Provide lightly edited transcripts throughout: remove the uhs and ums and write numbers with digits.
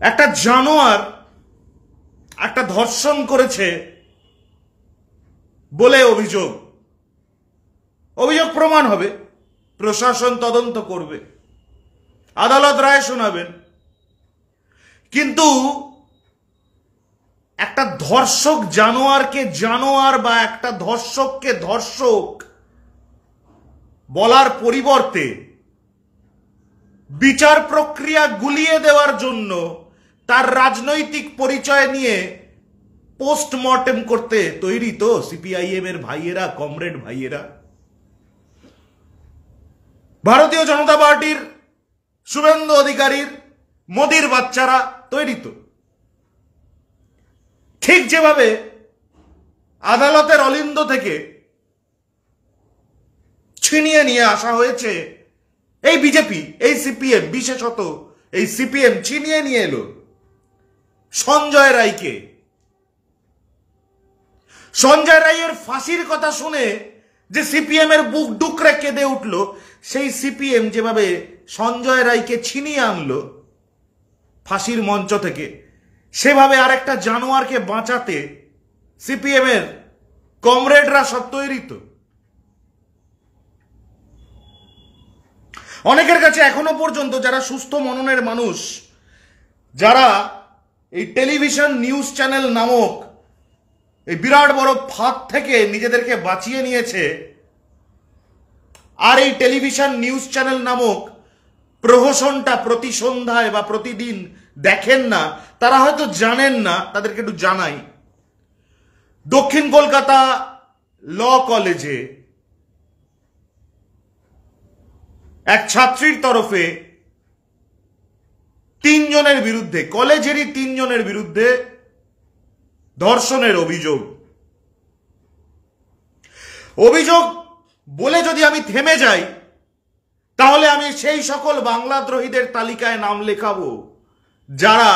একটা জানোয়ার একটা ধর্ষণ করেছে বলে অভিযোগ প্রমাণ হবে, প্রশাসন তদন্ত করবে, আদালত রায় শোনাবেন। কিন্তু একটা ধর্ষক জানোয়ারকে জানোয়ার বা একটা ধর্ষককে ধর্ষক বলার পরিবর্তে বিচার প্রক্রিয়া গুলিয়ে দেওয়ার জন্য তার রাজনৈতিক পরিচয় নিয়ে পোস্টমর্টেম করতে তৈরি তো সিপিআইএম এর ভাইয়েরা, কমরেড ভাইয়েরা। ভারতীয় জনতা পার্টির শুভেন্দু অধিকারীর, মোদির বাচ্চারা তৈরি তো। ঠিক যেভাবে আদালতের অলিন্দ থেকে ছিনিয়ে নিয়ে আসা হয়েছে এই বিজেপি, এই সিপিএম, বিশেষত এই সিপিএম ছিনিয়ে নিয়ে এলো সঞ্জয় রায়কে। সঞ্জয় রায়ের ফাঁসির কথা শুনে যে সিপিএম এর বুক ডুকরে কেঁদে উঠল, সেই সিপিএম যেভাবে সঞ্জয় রায়কে ছিনিয়ে আনলো ফাঁসির মঞ্চ থেকে, সেভাবে আরেকটা জানোয়ারকে বাঁচাতে সিপিএম এর কমরেডরা সব তৈরি তো। অনেকের কাছে এখনো পর্যন্ত যারা সুস্থ মননের মানুষ, যারা এই টেলিভিশন নিউজ চ্যানেল নামক এই বিরাট বড় ফাঁদ থেকে নিজেদেরকে বাঁচিয়ে নিয়েছে, আর এই টেলিভিশন নিউজ চ্যানেল নামক প্রহসনটা প্রতি সন্ধ্যায় বা প্রতিদিন দেখেন না, তারা হয়তো জানেন না, তাদেরকে একটু জানাই। দক্ষিণ কলকাতা ল কলেজে এক ছাত্রীর তরফে 3 জনের বিরুদ্ধে, কলেজেরই 3 জনের বিরুদ্ধে ধর্ষণের অভিযোগ বলে যদি আমি থেমে যাই, তাহলে আমি সেই সকল বাংলাদ্রোহীদের তালিকায় নাম লেখাবো যারা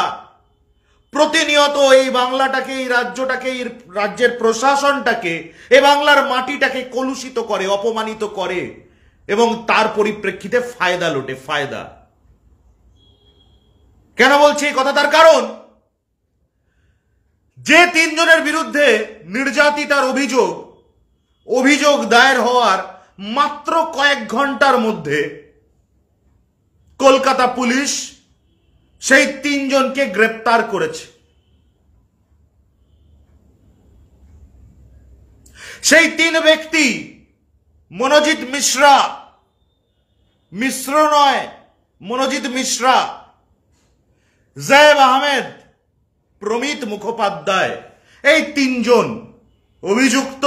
প্রতিনিয়ত এই বাংলাটাকে, এই রাজ্যটাকে, এই রাজ্যের প্রশাসনটাকে, এই বাংলার মাটিটাকে কলুষিত করে, অপমানিত করে এবং তার পরিপ্রেক্ষিতে ফায়দা লোটে। ফায়দা কেন বলছি এই কথা? তার কারণ, যে 3 জনের বিরুদ্ধে নির্যাতিতার অভিযোগ দায়ের হওয়ার মাত্র কয়েক ঘন্টার মধ্যে কলকাতা পুলিশ সেই 3 জনকে গ্রেপ্তার করেছে। সেই 3 ব্যক্তি মনোজিৎ মিশ্রা, জয়েব আহমেদ, প্রমিত মুখোপাধ্যায়, এই 3 জন অভিযুক্ত।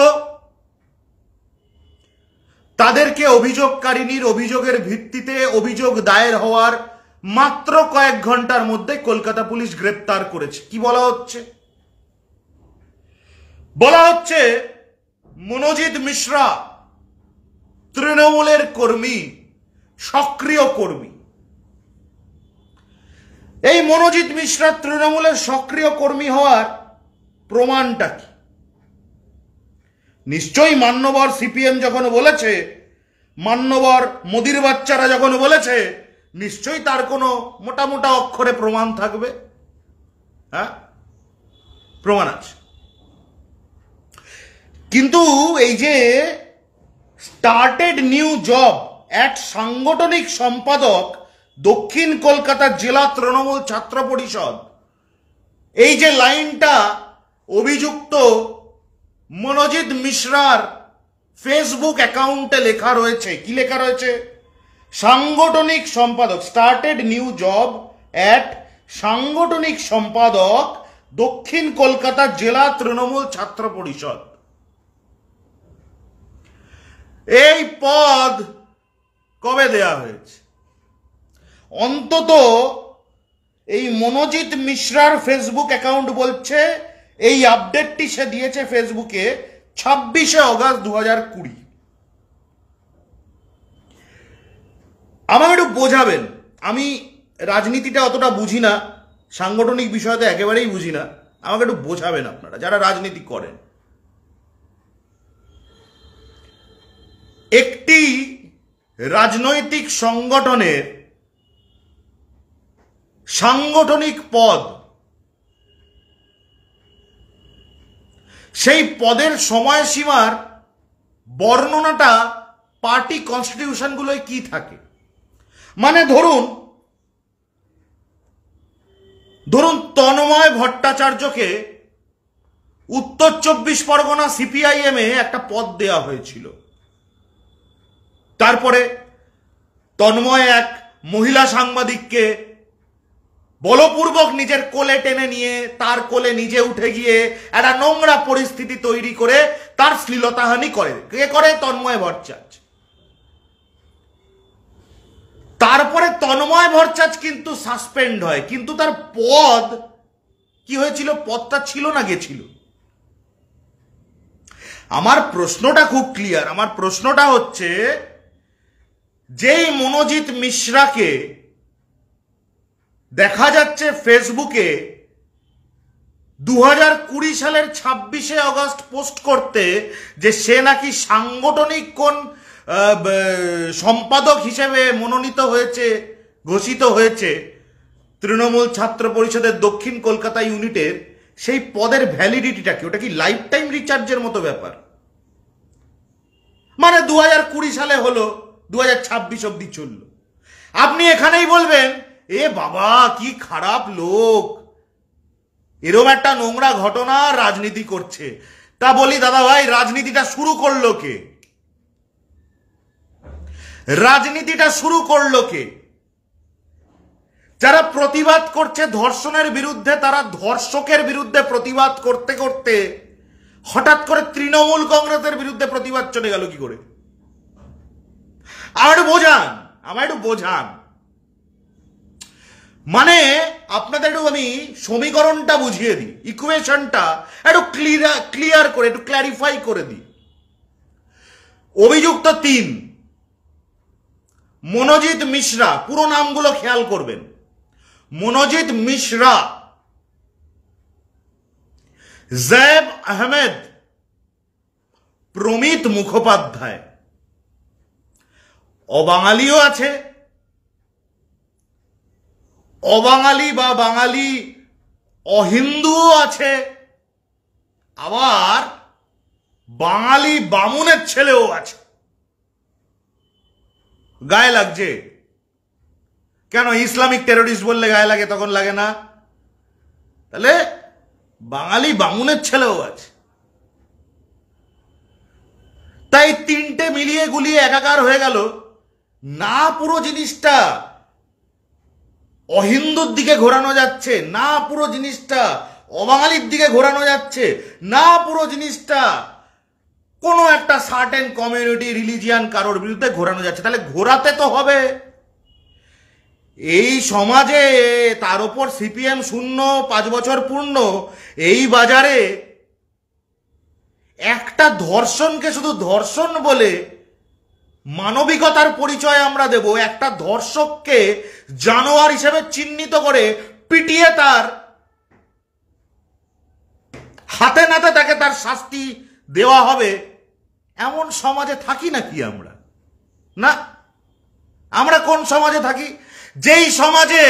তাদেরকে অভিযোগকারিনীর অভিযোগের ভিত্তিতে অভিযোগ দায়ের হওয়ার মাত্র কয়েক ঘন্টার মধ্যে কলকাতা পুলিশ গ্রেপ্তার করেছে। কি বলা হচ্ছে? বলা হচ্ছে মনোজিৎ মিশ্রা তৃণমূলের কর্মী, সক্রিয় কর্মী। এই মনোজিৎ মিশ্রা তৃণমূলের সক্রিয় কর্মী হওয়ার প্রমাণটা কি? নিশ্চয়ই মান্যবর সিপিএম যখন বলেছে, মান্যবর মোদির বাচ্চারা যখন বলেছে, নিশ্চয়ই তার কোনো মোটা মোটা অক্ষরে প্রমাণ থাকবে। হ্যাঁ, প্রমাণ আছে। কিন্তু এই যে স্টার্টেড নিউ জব অ্যাট সাংগঠনিক সম্পাদক দক্ষিণ কলকাতা জেলা তৃণমূল ছাত্র পরিষদ, এই যে লাইনটা অভিযুক্ত মনোজিৎ মিশ্রার ফেসবুক অ্যাকাউন্টে লেখা রয়েছে, কি লেখা রয়েছে? সাংগঠনিক সম্পাদক, স্টার্টেড নিউ জব অ্যাট সাংগঠনিক সম্পাদক দক্ষিণ কলকাতা জেলা তৃণমূল ছাত্র পরিষদ। এই পদ কবে দেয়া হয়েছে? অন্তত এই মনোজিৎ মিশ্রার ফেসবুক অ্যাকাউন্ট বলছে, এই আপডেটটি সে দিয়েছে ফেসবুকে 26শে অগাস্ট 2020। আমাকে একটু বোঝাবেন, আমি রাজনীতিটা অতটা বুঝি না, সাংগঠনিক বিষয় তো একেবারেই বুঝি না, আমাকে একটু বোঝাবেন আপনারা যারা রাজনীতি করেন। একটি রাজনৈতিক সংগঠনের সাংগঠনিক পদ, সেই পদের সময়সীমার বর্ণনাটা পার্টি কনস্টিটিউশনগুলোয় কি থাকে। মানে ধরুন তন্ময় ভট্টাচার্যকে উত্তর 24 পরগনা সিপিআইএম এ একটা পদ দেওয়া হয়েছিল। তারপরে তন্ময় এক মহিলা সাংবাদিককে বলপূর্বক নিজের কোলে টেনে নিয়ে তার কোলে নিজে উঠে গিয়ে একটা নোংরা পরিস্থিতি তৈরি করে তার শ্লীলতাহানি করে। কে করে? তন্ময় ভট্টাচার্য। তারপরে তন্ময় ভট্টাচার্য কিন্তু সাসপেন্ড হয়, কিন্তু তার পদ কি হয়েছিল? পদটা ছিল না গেছিল। আমার প্রশ্নটা খুব ক্লিয়ার। আমার প্রশ্নটা হচ্ছে, যেই মনোজিৎ মিশ্রাকে দেখা যাচ্ছে ফেসবুকে 2020 সালের 26শে আগস্ট পোস্ট করতে যে সে নাকি সাংগঠনিক কোন সম্পাদক হিসেবে মনোনীত হয়েছে, ঘোষিত হয়েছে তৃণমূল ছাত্র পরিষদের দক্ষিণ কলকাতা ইউনিটের, সেই পদের ভ্যালিডিটিটা কি? ওটা কি লাইফ টাইম রিচার্জের মতো ব্যাপার? মানে 2020 সালে হলো, 2026 অব্দি চললো। আপনি এখানেই বলবেন এ বাবা কি খারাপ লোক, এরকম একটা নোংরা ঘটনা রাজনীতি করছে। তা বলি দাদা ভাই, রাজনীতিটা শুরু করলো কে? রাজনীতিটা শুরু করলো কে? যারা প্রতিবাদ করছে ধর্ষণের বিরুদ্ধে, তারা ধর্ষকের বিরুদ্ধে প্রতিবাদ করতে করতে হঠাৎ করে তৃণমূল কংগ্রেসের বিরুদ্ধে প্রতিবাদ চলে গেল কি করে? আমায় একটু বোঝান। মানে আপনাদের একটু আমি সমীকরণটা বুঝিয়ে দিই, ইকুয়েশনটা একটু ক্লিয়ার করে, একটু ক্ল্যারিফাই করে দিই। অভিযুক্ত 3 মনোজিৎ মিশ্রা, পুরো নামগুলো খেয়াল করবেন। মনোজিৎ মিশ্রা, জেব আহমেদ, প্রমিত মুখোপাধ্যায়। অবাঙালিও আছে, অবাঙালি বা বাঙালি অহিন্দুও আছে, আবার বাঙালি বামুনের ছেলেও আছে। গায়ে লাগছে কেন? ইসলামিক টেরোরিস্ট বললে গায়ে লাগে, তখন লাগে না? তাহলে বাঙালি বামুনের ছেলেও আছে। তাই 3টে মিলিয়ে গুলিয়ে একাকার হয়ে গেল। না পুরো জিনিসটা অহিন্দুর দিকে ঘোরানো যাচ্ছে, না পুরো জিনিসটা অবাঙালির দিকে ঘোরানো যাচ্ছে, না পুরো জিনিসটা কোনো একটা সার্টেন কমিউনিটি, রিলিজিয়ান কারোর বিরুদ্ধে ঘোরানো যাচ্ছে। তাহলে ঘোরাতে তো হবে। এই সমাজে তার উপর সিপিএম শূন্য 5 বছর পূর্ণ, এই বাজারে একটা ধর্ষণকে শুধু ধর্ষণ বলে মানবিকতার পরিচয় আমরা দেব, একটা ধর্ষককে জানোয়ার হিসেবে চিহ্নিত করে পিটিয়ে তার হাতে নাতে তাকে তার শাস্তি দেওয়া হবে, এমন সমাজে থাকি নাকি আমরা? না। আমরা কোন সমাজে থাকি? যেই সমাজে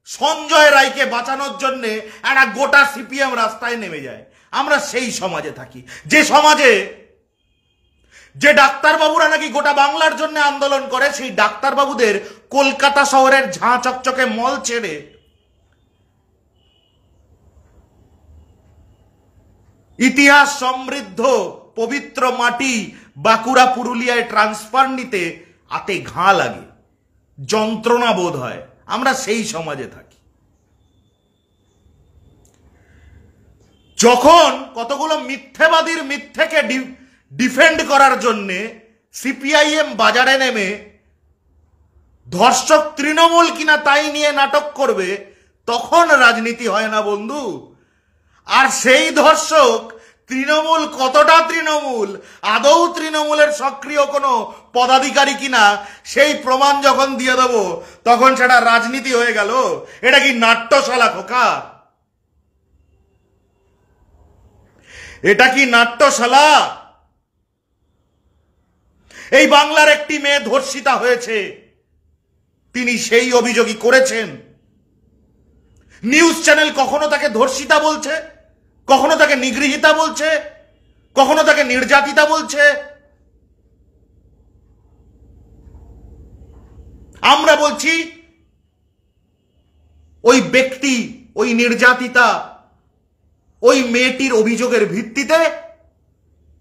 সঞ্জয় রায়কে বাঁচানোর জন্য একটা গোটা সিপিএম রাস্তায় নেমে যায়, আমরা সেই সমাজে থাকি। যে সমাজে যে ডাক্তারবাবুরা নাকি গোটা বাংলার জন্য আন্দোলন করে, সেই ডাক্তারবাবুদের কলকাতা শহরের ঝাঁ চকচকে মল ছেড়ে ইতিহাস সমৃদ্ধ পবিত্র মাটি বাঁকুড়া পুরুলিয়ায় ট্রান্সফার নিতে হাতে ঘা লাগে, যন্ত্রণা বোধ হয়। আমরা সেই সমাজে থাকি। যখন কতগুলো মিথ্যেবাদীর মিথ্যেকে ডিফেন্ড করার জন্য সিপিআইএম বাজারে নেমে ধর্ষক তৃণমূল কিনা তাই নিয়ে নাটক করবে, তখন রাজনীতি হয় না বন্ধু। আর সেই ধর্ষক তৃণমূল কতটা তৃণমূল, আদৌ তৃণমূলের সক্রিয় কোনো পদাধিকারী কিনা, সেই প্রমাণ যখন দিয়ে দেব, তখন সেটা রাজনীতি হয়ে গেল। এটা কি নাট্যশালা খোকা? এটা কি নাট্যশালা? এই বাংলার একটি মেয়ে ধর্ষিতা হয়েছে, তিনি সেই অভিযোগই করেছেন। নিউজ চ্যানেল কখনো তাকে ধর্ষিতা বলছে, কখনো তাকে নিগৃহীতা বলছে, কখনো তাকে নির্যাতিতা বলছে। আমরা বলছি ওই ব্যক্তি, ওই নির্যাতিতা, ওই মেয়েটির অভিযোগের ভিত্তিতে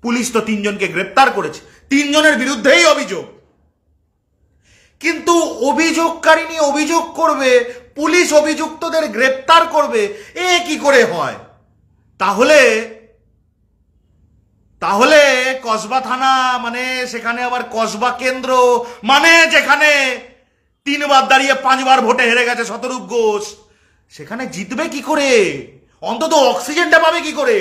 পুলিশ তো 3 জনকে গ্রেপ্তার করেছে, 3 জনের বিরুদ্ধেই অভিযোগ। কিন্তু অভিযোগকারিনী অভিযোগ করবে, পুলিশ অভিযুক্তদের গ্রেপ্তার করবে, এ কি করে হয়? তাহলে তাহলে কসবা থানা মানে সেখানে আবার কসবা কেন্দ্র মানে যেখানে 3 বার দাঁড়িয়ে 5 বার ভোটে হেরে গেছে শতরূপ ঘোষ, সেখানে জিতবে কি করে? অন্তত অক্সিজেনটা পাবে কি করে?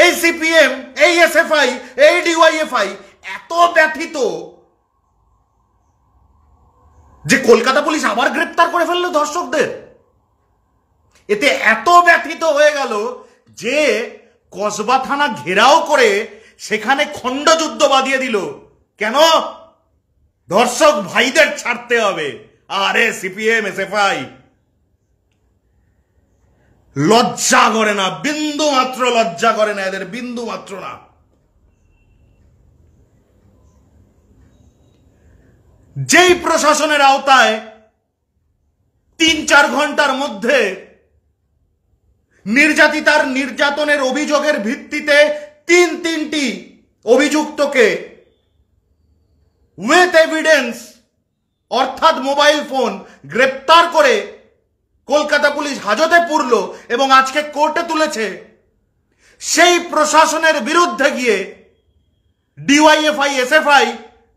এই সিপিএম, এই এসএফআই, এই ডিওয়াইএফআই এত ব্যথিত যে কলকাতা পুলিশ আবার গ্রেপ্তার করে ফেললো ধর্ষকদের। এতে এত ব্যথিত হয়ে গেল যে কসবা থানা ঘেরাও করে সেখানে খণ্ডযুদ্ধ বাঁধিয়ে দিল। কেন? ধর্ষক ভাইদের ছাড়তে হবে। আরে সিপিএম এসএফআই লজ্জা করে না, বিন্দু মাত্র লজ্জা করে না এদের, বিন্দু মাত্র না। যেই প্রশাসনের আওতায় 3-4 ঘন্টার মধ্যে নির্যাতিতার নির্যাতনের অভিযোগের ভিত্তিতে 3টি অভিযুক্তকে উইথ এভিডেন্স অর্থাৎ মোবাইল ফোন গ্রেপ্তার করে কলকাতা পুলিশ হাজতে পুরল এবং আজকে কোর্টে তুলেছে, সেই প্রশাসনের বিরুদ্ধে গিয়ে ডিওয়াইএফআই এসএফআই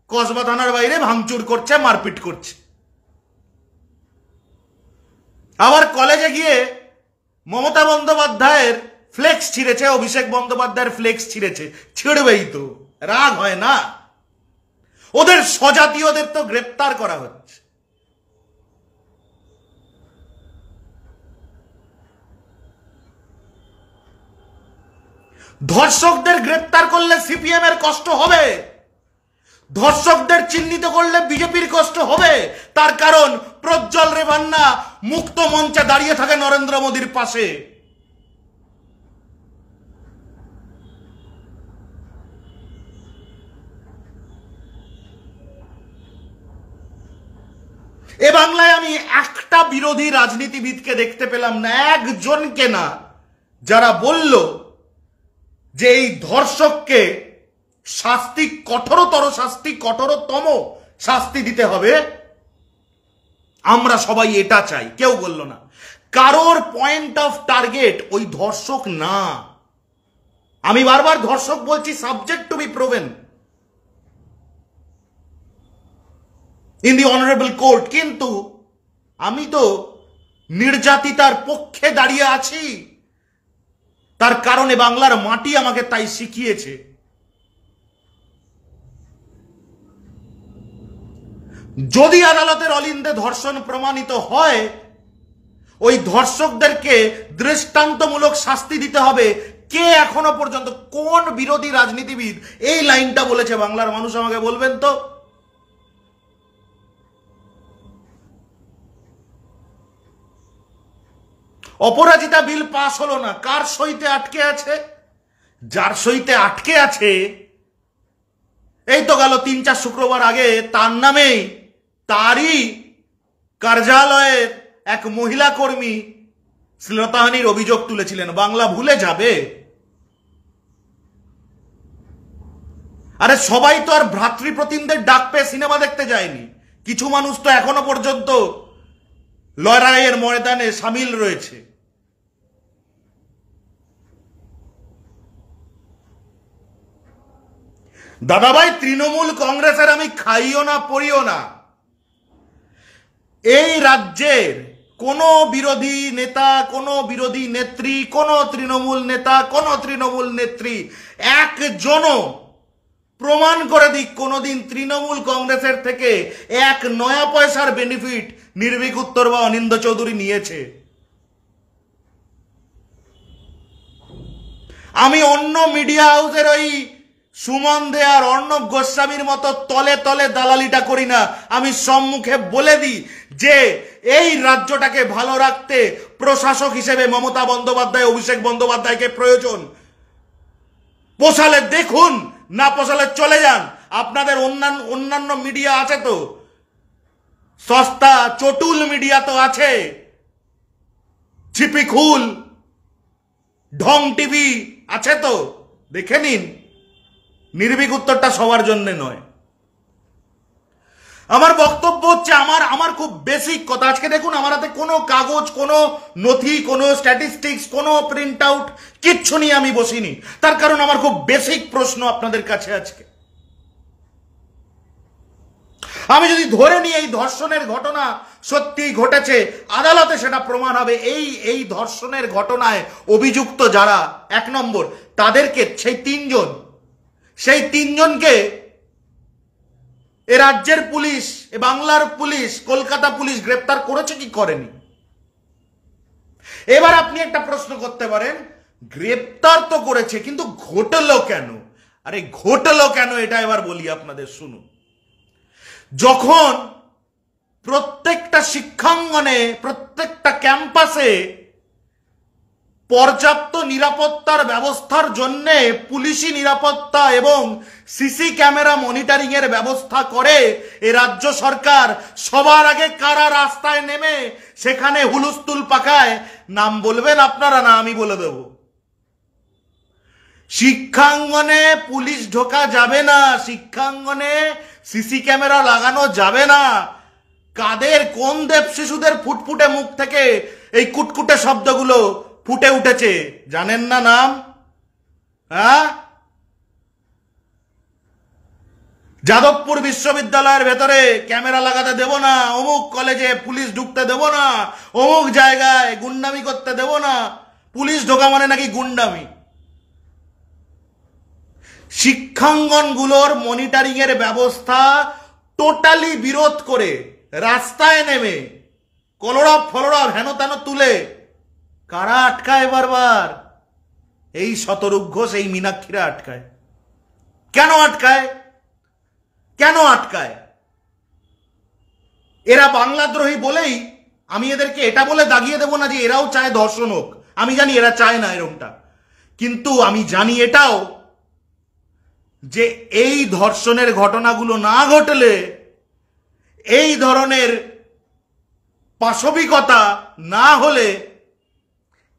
কসবা থানার বাইরে ভাঙচুর করছে, মারপিট করছে। আবার কলেজে গিয়ে মমতা বন্দ্যোপাধ্যায়ের ফ্লেক্স ছিঁড়েছে, অভিষেক বন্দ্যোপাধ্যায়ের ফ্লেক্স ছিঁড়েছে। ছিঁড়বেই তো, রাগ হয় না? ওদের স্বজাতীয়দের তো গ্রেপ্তার করা হচ্ছে। ধর্ষকদের গ্রেপ্তার করলে সিপিএম এর কষ্ট হবে, ধর্ষকদের চিহ্নিত করলে বিজেপির কষ্ট হবে। তার কারণ প্রজ্জ্বল রেভান্না মুক্ত মঞ্চে দাঁড়িয়ে থাকে নরেন্দ্র মোদীর পাশে। এ বাংলায় আমি একটা বিরোধী রাজনীতিবিদকে দেখতে পেলাম না, একজনকে না, যারা বলল যে এই ধর্ষককে শাস্তি, কঠোরতর শাস্তি, কঠোরতম শাস্তি দিতে হবে, আমরা সবাই এটা চাই। কেউ বলল না। কারোর পয়েন্ট অফ টার্গেট ওই ধর্ষক না। আমি বারবার ধর্ষক বলছি, subject to be proven in the honourable court. কিন্তু আমি তো নির্যাতিতার পক্ষে দাঁড়িয়ে আছি, তার কারণে বাংলার মাটি আমাকে তাই শিখিয়েছে। যদি আদালতের অলিন্দে ধর্ষণ প্রমাণিত হয়, ওই ধর্ষকদেরকে দৃষ্টান্তমূলক শাস্তি দিতে হবে। কে এখনো পর্যন্ত, কোন বিরোধী রাজনীতিবিদ এই লাইনটা বলেছে বাংলার মানুষ আমাকে বলবেন তো? অপরাজিতা বিল পাস হলো না, কার সইতে আটকে আছে? যার সইতে আটকে আছে, এই তো গেল 3-4 শুক্রবার আগে তার নামেই, তারই কার্যালয়ের এক মহিলা কর্মী শ্লীলতাহানির অভিযোগ তুলেছিলেন। বাংলা ভুলে যাবে? আরে সবাই তো আর ভ্রাতৃপ্রতিমদের ডাক পেয়ে সিনেমা দেখতে যায়নি। কিছু মানুষ তো এখনো পর্যন্ত লড়াইয়ের ময়দানে সামিল রয়েছে। দাদাভাই, তৃণমূল কংগ্রেসের আমি খাইও না পড়িও না। এই রাজ্যের কোন বিরোধী নেতা, কোন বিরোধী নেত্রী, কোন তৃণমূল নেতা, কোন তৃণমূল নেত্রী একজনও প্রমাণ করে দিক কোনদিন তৃণমূল কংগ্রেসের থেকে 1 নয়া পয়সার বেনিফিট নির্ভীক উত্তর বা অনিন্দ চৌধুরী নিয়েছে। আমি অন্য মিডিয়া হাউসের ওই সুমন দে আর অর্ণব গোস্বামীর মতো তলে তলে দালালিটা করি না। আমি সম্মুখে বলে দিই যে এই রাজ্যটাকে ভালো রাখতে প্রশাসক হিসেবে মমতা বন্দ্যোপাধ্যায়, অভিষেক বন্দ্যোপাধ্যায়কে প্রয়োজন। পোষালে দেখুন, না পোষালে চলে যান। আপনাদের অন্যান্য মিডিয়া আছে তো, সস্তা চটুল মিডিয়া তো আছে, ছিপিখুল, ঢং টিভি আছে তো, দেখে নিন। নির্ভীক উত্তরটা সবার জন্য নয়। আমার বক্তব্য হচ্ছে, আমার খুব বেসিক কথা। আজকে দেখুন আমার হাতে কোনো কাগজ, কোনো নথি, কোনো স্ট্যাটিস্টিক্স, কোনো প্রিন্ট আউট কিচ্ছু নিয়ে আমি বসিনি। তার কারণ আমার খুব বেসিক প্রশ্ন আপনাদের কাছে আজকে। আমি যদি ধরে নিই এই ধর্ষণের ঘটনা সত্যিই ঘটেছে, আদালতে সেটা প্রমাণ হবে। এই ধর্ষণের ঘটনায় অভিযুক্ত যারা 1 নম্বর, তাদেরকে সেই তিনজনকে এ রাজ্যের পুলিশ, এ বাংলার পুলিশ, কলকাতা পুলিশ গ্রেপ্তার করেছে কি করেনি? এবার আপনি একটা প্রশ্ন করতে পারেন, গ্রেপ্তার তো করেছে কিন্তু ঘটলো কেন? আরে ঘটলো কেন এটা এবার বলি আপনাদের, শুনুন। যখন প্রত্যেকটা শিক্ষাঙ্গনে, প্রত্যেকটা ক্যাম্পাসে পর্যাপ্ত নিরাপত্তার ব্যবস্থার জন্য পুলিশি নিরাপত্তা এবং সিসি ক্যামেরা মনিটরিং এর ব্যবস্থা করে এ রাজ্য সরকার, সবার আগে কারা রাস্তায় নেমে সেখানে হুলুস্থুল পাকায়? নাম বলবেন আপনারা, না আমি বলে দেব? শিক্ষাঙ্গনে পুলিশ ঢোকা যাবে না, শিক্ষাঙ্গনে সিসি ক্যামেরা লাগানো যাবে না। কাদের, কোন দেব শিশুদের ফুটফুটে মুখ থেকে এই কুটকুটে শব্দগুলো ফুটে উঠেছে জানেন না নাম? হ্যাঁ, যাদবপুর বিশ্ববিদ্যালয়ের ভেতরে ক্যামেরা লাগাতে দেব না, অমুক কলেজে পুলিশ ঢুকতে দেব না, অমুক জায়গায় গুন্ডামি করতে দেব না। পুলিশ ঢোকা মানে নাকি গুন্ডামি? শিক্ষাঙ্গনগুলোর মনিটরিং এর ব্যবস্থা টোটালি বিরোধ করে রাস্তায় নেমে কলরব ফলরব হেন তেন তুলে কারা আটকায় বারবার? এই শতরূপ ঘোষ, এই মীনাক্ষীরা আটকায়। কেন আটকায়? কেন আটকায়? এরা বাংলাদ্রোহী বলেই আমি এদেরকে এটা বলে দাগিয়ে দেব না যে এরাও চায় ধর্ষণ হোক। আমি জানি এরা চায় না এরকমটা, কিন্তু আমি জানি এটাও যে এই ধর্ষণের ঘটনাগুলো না ঘটলে, এই ধরনের পাশবিকতা না হলে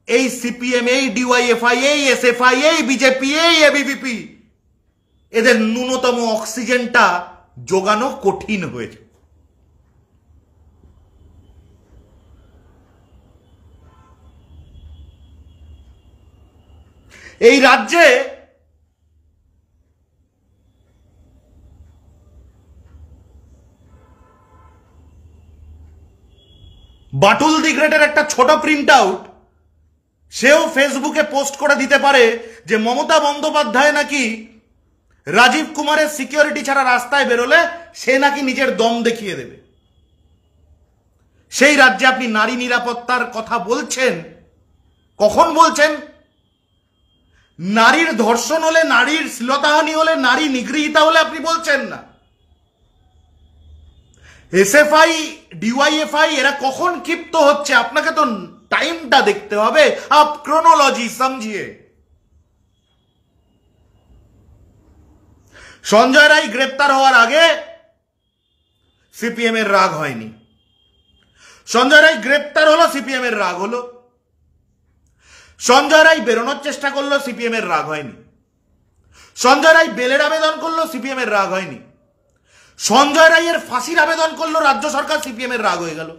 এই সিপিএম, এই ডিওয়াইএফআই, এই এসএফআই, এই বিজেপি, এই এবিভিপি এদের ন্যূনতম অক্সিজেনটা যোগানো কঠিন হয়েছে। এই রাজ্যে বাটুল দি গ্রেটের একটা ছোট প্রিন্ট আউট সেও ফেসবুকে পোস্ট করে দিতে পারে যে মমতা বন্দ্যোপাধ্যায় নাকি রাজীব কুমারের সিকিউরিটি ছাড়া রাস্তায় বেরোলে সে নাকি নিজের দম দেখিয়ে দেবে। সেই রাজ্যে আপনি নারী নিরাপত্তার কথা বলছেন? কখন বলছেন? নারীর ধর্ষণ হলে, নারীর শ্লীলতাহানি হলে, নারী নিগৃহীতা হলে আপনি বলছেন না। এসএফআই, ডিওয়াইএফআই এরা কখন ক্ষিপ্ত হচ্ছে? আপনাকে তো টাইমটা দেখতে হবে, আপ ক্রোনোলজি সমঝিয়ে। সঞ্জয় রায় গ্রেপ্তার হওয়ার আগে সিপিএম এর রাগ হয়নি। সঞ্জয় রায় গ্রেপ্তার হলো, সিপিএম এর রাগ হলো। সঞ্জয় রায় বেরোনোর চেষ্টা করলো, সিপিএম এর রাগ হয়নি। সঞ্জয় রায় বেলের আবেদন করলো, সিপিএম এর রাগ হয়নি। সঞ্জয় রায়ের ফাঁসির আবেদন করলো রাজ্য সরকার, সিপিএম এর রাগ হয়ে গেল।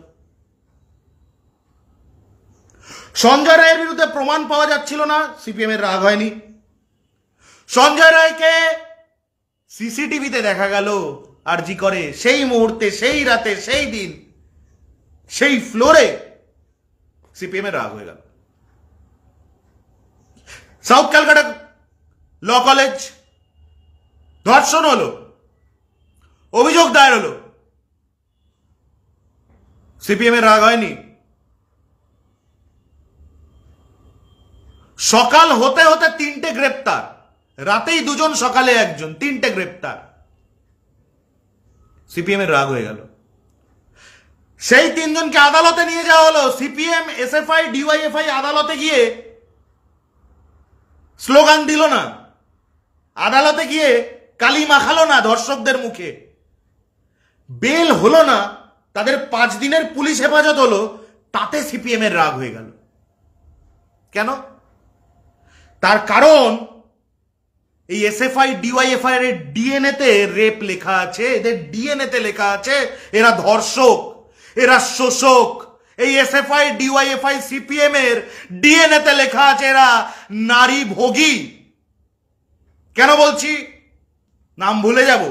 সঞ্জয় রায়ের বিরুদ্ধে প্রমাণ পাওয়া যাচ্ছিল না, সিপিএম এর রাগ হয়নি। সঞ্জয় রায়কে সিসিটিভিতে দেখা গেল আরজি করে, সেই মুহূর্তে, সেই রাতে, সেই দিন, সেই ফ্লোরে, সিপিএম এর রাগ হয়ে গেল। সাউথ ক্যালকাটা ল কলেজ ধর্ষণ হলো, অভিযোগ দায়ের হলো, সিপিএম এর রাগ হয়নি। সকাল হতে হতে 3টে গ্রেপ্তার, রাতেই দুজন, সকালে একজন, তিনটে গ্রেপ্তার। সিপিএম এর রাগ হয়ে গেল। সেই তিনজনকে আদালতে নিয়ে যাওয়া হলো। সিপিএম, এসএফআই, ডিওয়াইএফআই আদালতে গিয়ে স্লোগান দিল না, আদালতে গিয়ে কালি মাখালো না ধর্ষকদের মুখে, বেল হলো না, তাদের 5 দিনের পুলিশ হেফাজত হলো, তাতে সিপিএম এর রাগ হয়ে গেল। কেন? তার কারণ এই এসএফআই ডিওয়াইএফআই এর ডিএনএ তে রেপ লেখা আছে, এদের ডিএনএ তে লেখা আছে এরা ধর্ষক, এরা শোষক। এই এসএফআই ডিওয়াইএফআই সিপিএম এর ডিএনএ তে লেখা আছে এরা নারী ভোগী। কেন বলছি? নাম ভুলে যাব।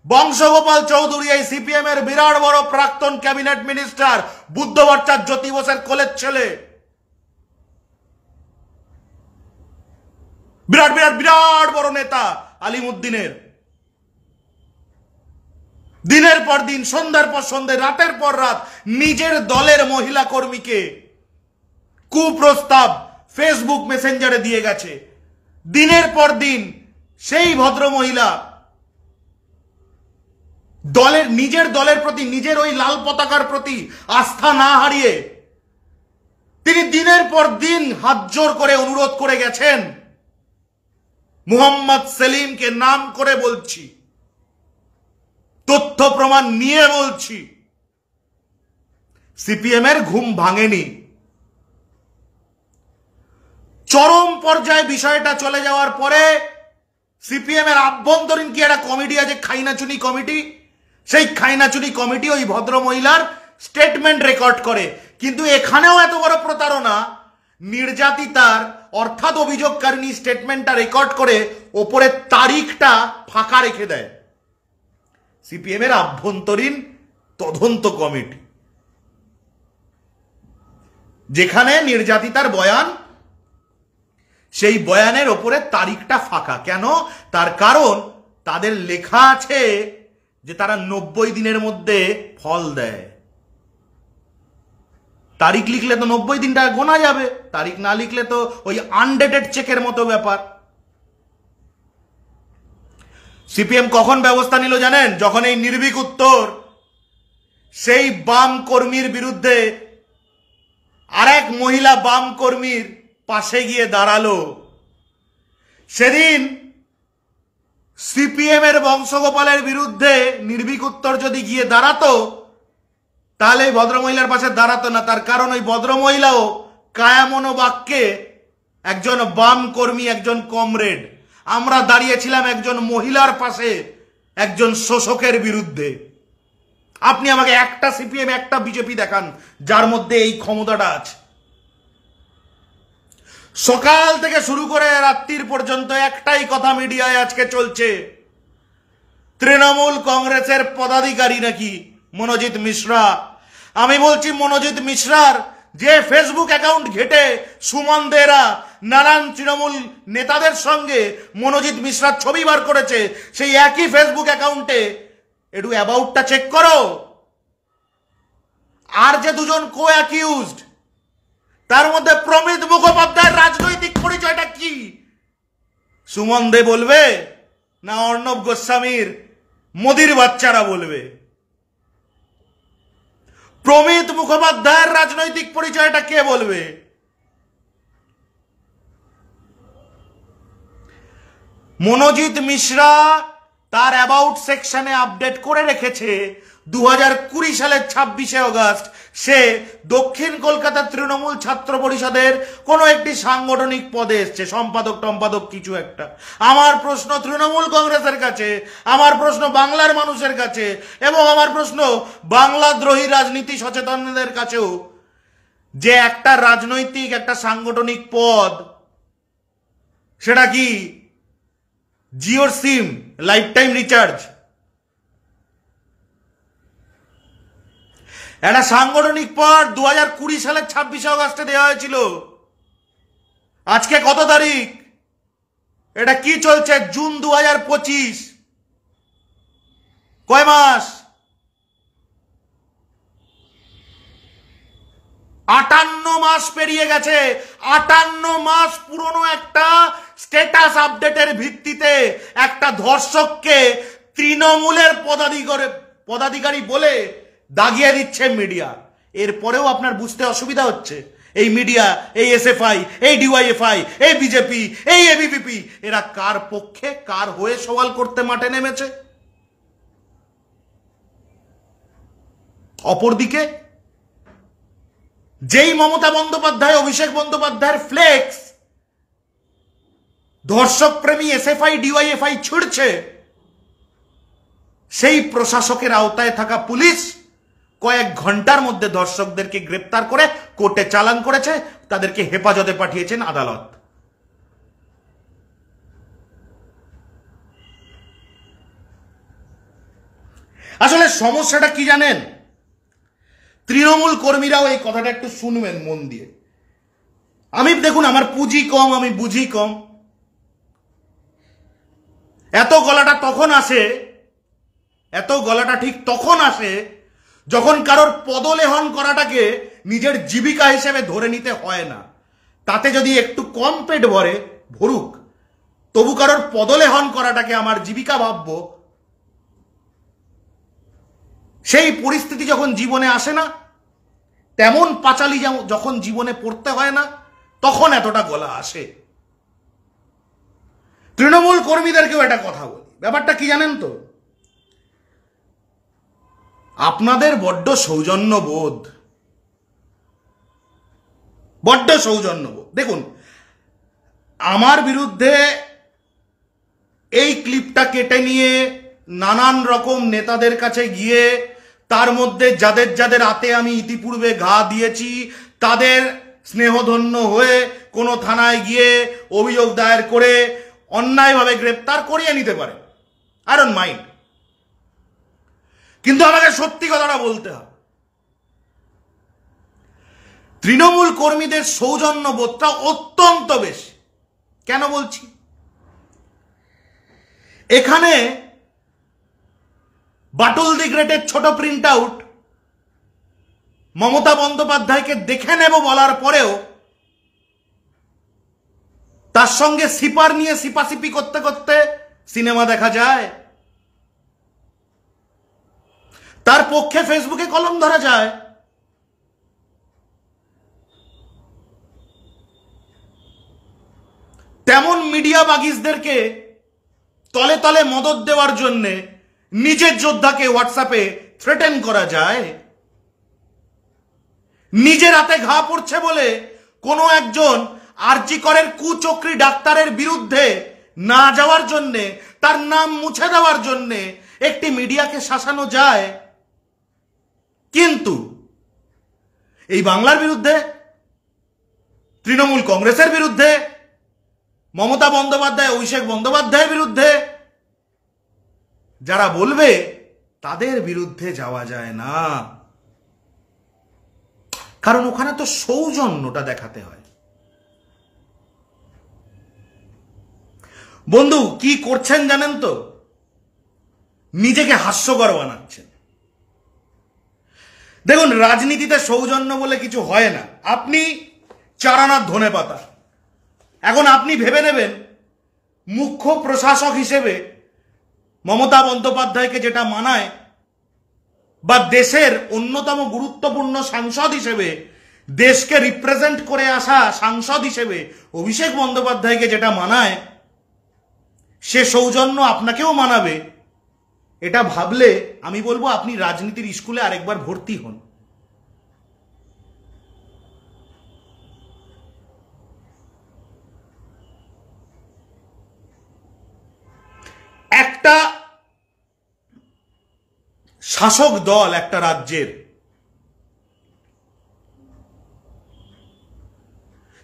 বংশগোপাল চৌধুরী, এই সিপিএম এর বিরাট বড় প্রাক্তন ক্যাবিনেট মিনিস্টার, বুদ্ধ ভট্টাচার্য জ্যোতি বোসের কোলের ছেলে, বিরাট বিরাট বিরাট বড় নেতা আলিমুদ্দিনের, দিনের পর দিন, সন্ধ্যার পর সন্ধ্যে, রাতের পর রাত নিজের দলের মহিলা কর্মীকে কুপ্রস্তাব ফেসবুক মেসেঞ্জারে দিয়ে গেছে। দিনের পর দিন সেই ভদ্র মহিলা দলের, নিজের দলের প্রতি, নিজের ওই লাল পতাকার প্রতি আস্থা না হারিয়ে তিনি দিনের পর দিন হাত জোর করে অনুরোধ করে গেছেন, মুহাম্মদ সেলিমকে নাম করে বলছি, তথ্য প্রমাণ নিয়ে বলছি, সিপিএম এর ঘুম ভাঙেনি। চরম পর্যায়ে বিষয়টা চলে যাওয়ার পরে সিপিএম এর আভ্যন্তরীণ কি একটা কমিটি আছে, খাইনাচুনি কমিটি, সেই খাইনাচুনি কমিটি ওই ভদ্র মহিলার স্টেটমেন্ট রেকর্ড করে। কিন্তু এখানেও এত বড় প্রতারণা, নির্যাতিতার অর্থাৎ অভিযোগকারিনী স্টেটমেন্টটা রেকর্ড করে ওপরে তারিখটা ফাঁকা রেখে দেয় সিপিএম এর আভ্যন্তরীণ তদন্ত কমিটি, যেখানে নির্যাতিতার বয়ান, সেই বয়ানের ওপরে তারিখটা ফাঁকা। কেন? তার কারণ তাদের লেখা আছে যে তারা 90 দিনের মধ্যে ফল দেয়। তারিখ লিখলে তো 90 দিনটা গোনা যাবে, তারিখ না লিখলে তো ওই আনডেটেড চেকের মতো ব্যাপার। সিপিএম কখন ব্যবস্থা নিল জানেন? যখন এই নির্ভীক উত্তর সেই বাম কর্মীর বিরুদ্ধে আরেক মহিলা বাম কর্মীর পাশে গিয়ে দাঁড়ালো। সেদিন সিপিএম এর বংশগোপালের বিরুদ্ধে নির্ভীক উত্তর যদি গিয়ে দাঁড়াতো, তাহলে এই ভদ্রমহিলার পাশে দাঁড়াতো না। তার কারণ ওই ভদ্রমহিলাও কায়ামনো বাক্যে একজন বাম কর্মী, একজন কমরেড। আমরা দাঁড়িয়েছিলাম একজন মহিলার পাশে, একজন শোষকের বিরুদ্ধে। আপনি আমাকে একটা সিপিএম, একটা বিজেপি দেখান যার মধ্যে এই ক্ষমতাটা আছে। সকাল থেকে শুরু করে রাত্রির পর্যন্ত একটাই কথা মিডিয়ায় আজকে চলছে, তৃণমূল কংগ্রেসের পদাধিকারী নাকি মনোজিৎ মিশ্রা। আমি বলছি, মনোজিৎ মিশ্রার যে ফেসবুক অ্যাকাউন্ট ঘেটে সুমন দেরা নানান তৃণমূল নেতাদের সঙ্গে মনোজিৎ মিশ্রার ছবি বার করেছে, সেই একই ফেসবুক অ্যাকাউন্টে একটু অ্যাবাউটটা চেক করো। আর যে দুজন কো অ্যাকিউজড, তার মধ্যে প্রমিত মুখোপাধ্যায়ের রাজনৈতিক পরিচয়টা কি সুমন দে বলবে, না অর্ণব গোস্বামীর মোদির বাচ্চারা বলবে? প্রমিত মুখোপাধ্যায়ের রাজনৈতিক পরিচয়টা কে বলবে? মনোজিৎ মিশ্রা তার অ্যাবাউট সেকশনে আপডেট করে রেখেছে 2020 সালের 26শে অগস্ট সে দক্ষিণ কলকাতা তৃণমূল ছাত্র পরিষদের কোনো একটি সাংগঠনিক পদে এসছে, সম্পাদক টম্পাদক কিছু একটা। আমার প্রশ্ন তৃণমূল কংগ্রেসের কাছে, আমার প্রশ্ন বাংলার মানুষের কাছে, এবং আমার প্রশ্ন বাংলাদ্রোহী রাজনীতি সচেতনদের কাছেও, যে একটা রাজনৈতিক, একটা সাংগঠনিক পদ, সেটা কি জিওর সিম, লাইফ টাইম রিচার্জ? একটা সাংগঠনিক পদ 2020 সালের 26শে অগস্টে দেওয়া হয়েছিল। আজকে কত তারিখ? এটা কি চলছে? জুন 2025। কয় মাস? 58 মাস পেরিয়ে গেছে, 58 মাস পুরনো একটা স্ট্যাটাস আপডেটের ভিত্তিতে একটা ধর্ষককে তৃণমূলের পদাধিকারী বলে দাগিয়ে দিচ্ছে মিডিয়া। এরপরেও আপনার বুঝতে অসুবিধা হচ্ছে এই মিডিয়া, এই এসএফআই, এই ডিওয়াইএফআই, এই বিজেপি, এই এবিভিপি এরা কার পক্ষে কার হয়ে সওয়াল করতে মাঠে নেমেছে। অপরদিকে যেই মমতা বন্দ্যোপাধ্যায়, অভিষেক বন্দ্যোপাধ্যায়ের ফ্লেক্স ধর্ষক প্রেমী এসএফআই ডিওয়াইএফআই ছুড়ছে, সেই প্রশাসকের আওতায় থাকা পুলিশ কয়েক ঘন্টার মধ্যে ধর্ষকদেরকে গ্রেপ্তার করে কোর্টে চালান করেছে, তাদেরকে হেফাজতে পাঠিয়েছেন আদালত। আসলে সমস্যাটা কি জানেন? তৃণমূল কর্মীরাও এই কথাটা একটু শুনবেন মন দিয়ে। আমি দেখুন, আমার পুঁজি কম, আমি বুঝি কম। এত গলাটা ঠিক তখন আসে যখন কারোর পদলেহন করাটাকে নিজের জীবিকা হিসেবে ধরে নিতে হয় না। তাতে যদি একটু কম পেট ভরুক, তবু কারোর পদলেহন করাটাকে আমার জীবিকা ভাববো, সেই পরিস্থিতি যখন জীবনে আসে না, তেমন পাঁচালি যখন জীবনে পড়তে হয় না, তখন এতটা গলা আসে। তৃণমূল কর্মীদেরকেও একটা কথা বলি, ব্যাপারটা কি জানেন তো? আপনাদের বড্ড সৌজন্যবোধ। দেখুন, আমার বিরুদ্ধে এই ক্লিপটা কেটে নিয়ে নানান রকম নেতাদের কাছে গিয়ে, তার মধ্যে যাদের যাদের হাতে আমি ইতিপূর্বে ঘা দিয়েছি তাদের স্নেহধন্য হয়ে কোনো থানায় গিয়ে অভিযোগ দায়ের করে অন্যায়ভাবে গ্রেপ্তার করিয়ে নিতে পারে, আই ডোন্ট মাইন্ড। কিন্তু আমাকে সত্যি কথাটা বলতে হবে, তৃণমূল কর্মীদের সৌজন্যবোধটা অত্যন্ত বেশি। কেন বলছি? এখানে বাটুল দি গ্রেটের ছোট প্রিন্ট আউট মমতা বন্দ্যোপাধ্যায়কে দেখে নেব বলার পরেও তার সঙ্গে সিপার নিয়ে সিপাসিপি করতে করতে সিনেমা দেখা যায়, তার পক্ষে ফেসবুকে কলম ধরা যায়। তেমন মিডিয়া বাগিসদেরকে তলে তলে মদত দেওয়ার জন্যে নিজের যোদ্ধাকে হোয়াটসঅ্যাপে থ্রেটেন করা যায়। নিজের হাতে ঘা পড়ছে বলে কোনো একজন আরজি করের কুচক্রী ডাক্তারের বিরুদ্ধে না যাওয়ার জন্যে, তার নাম মুছে দেওয়ার জন্যে একটি মিডিয়াকে শাসানো যায়। কিন্তু এই বাংলার বিরুদ্ধে, তৃণমূল কংগ্রেসের বিরুদ্ধে, মমতা বন্দ্যোপাধ্যায়, অভিষেক বন্দ্যোপাধ্যায়ের বিরুদ্ধে যারা বলবে, তাদের বিরুদ্ধে যাওয়া যায় না। কারণ ওখানে তো সৌজন্যটা দেখাতে হয়। বন্ধু কি করছেন জানেন তো? নিজেকে হাস্যকর বানাচ্ছেন। দেখুন, রাজনীতিতে সৌজন্য বলে কিছু হয় না। আপনি চারানার ধনে পাতা। এখন আপনি ভেবে নেবেন মুখ্য প্রশাসক হিসেবে মমতা বন্দ্যোপাধ্যায়কে যেটা মানায়, বা দেশের অন্যতম গুরুত্বপূর্ণ সাংসদ হিসেবে, দেশকে রিপ্রেজেন্ট করে আসা সাংসদ হিসেবে অভিষেক বন্দ্যোপাধ্যায়কে যেটা মানায়, সে সৌজন্য আপনাকেও মানাবে। এটা ভাবলে আমি বলবো আপনি রাজনীতির স্কুলে আরেকবার ভর্তি হন। একটা শাসক দল একটা রাজ্যের,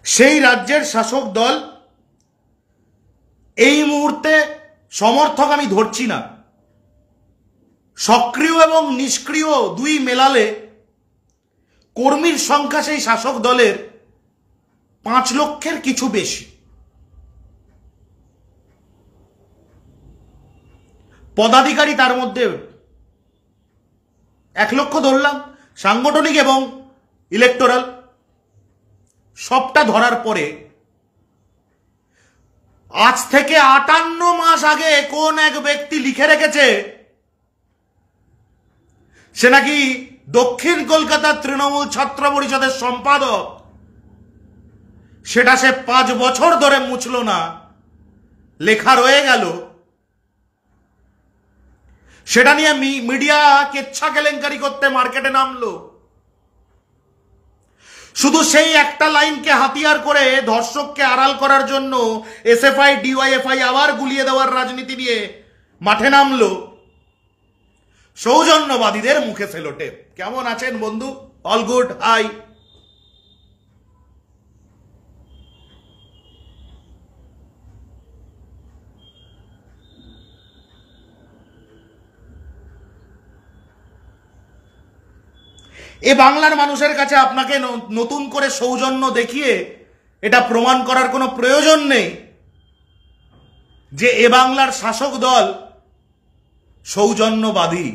সেই রাজ্যের শাসক দল এই মুহূর্তে, সমর্থক আমি ধরছি না, সক্রিয় এবং নিষ্ক্রিয় দুই মেলালে কর্মীর সংখ্যা সেই শাসক দলের 5 লক্ষের কিছু বেশি। পদাধিকারী তার মধ্যে 1 লক্ষ ধরলাম, সাংগঠনিক এবং ইলেকটোরাল। সবটা ধরার পরে আজ থেকে 58 মাস আগে কোন এক ব্যক্তি লিখে রেখেছে সে নাকি দক্ষিণ কলকাতার তৃণমূল ছাত্র পরিষদের সম্পাদক, সেটা সে 5 বছর ধরে মুছল না, লেখা রয়ে গেল। সেটা নিয়ে মিডিয়া কেচ্ছা কেলেঙ্কারি করতে মার্কেটে নামলো। শুধু সেই একটা লাইনকে হাতিয়ার করে ধর্ষককে আড়াল করার জন্য এসএফআই ডিওয়াইএফআই আবার গুলিয়ে দেওয়ার রাজনীতি নিয়ে মাঠে নামলো। সৌজন্যবাদীদের মুখে সেলোটেপ। কেমন আছেন বন্ধু? All good, high. এ বাংলার মানুষের কাছে আপনাকে নতুন করে সৌজন্য দেখিয়ে এটা প্রমাণ করার কোনো প্রয়োজন নেই যে এ বাংলার শাসক দল সৌজন্যবাদী।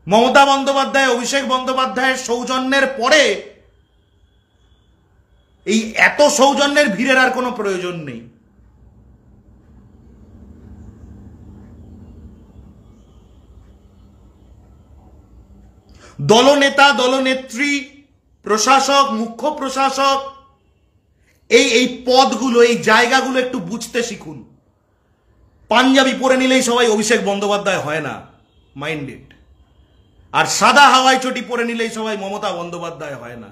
মমতা বন্দ্যোপাধ্যায়, অভিষেক বন্দ্যোপাধ্যায়ের সৌজন্যের পরে এই এত সৌজন্যের ভিড়ের আর কোনো প্রয়োজন নেই। দলনেতা, দলনেত্রী, প্রশাসক, মুখ্য প্রশাসক, এই পদগুলো, এই জায়গাগুলো একটু বুঝতে শিখুন। পাঞ্জাবি পরে নিলেই সবাই অভিষেক বন্দ্যোপাধ্যায় হয় না, মাইন্ডেড। আর সাদা হাওয়াই চটি পরে নিলেই সবাই মমতা বন্দ্যোপাধ্যায় হয় না।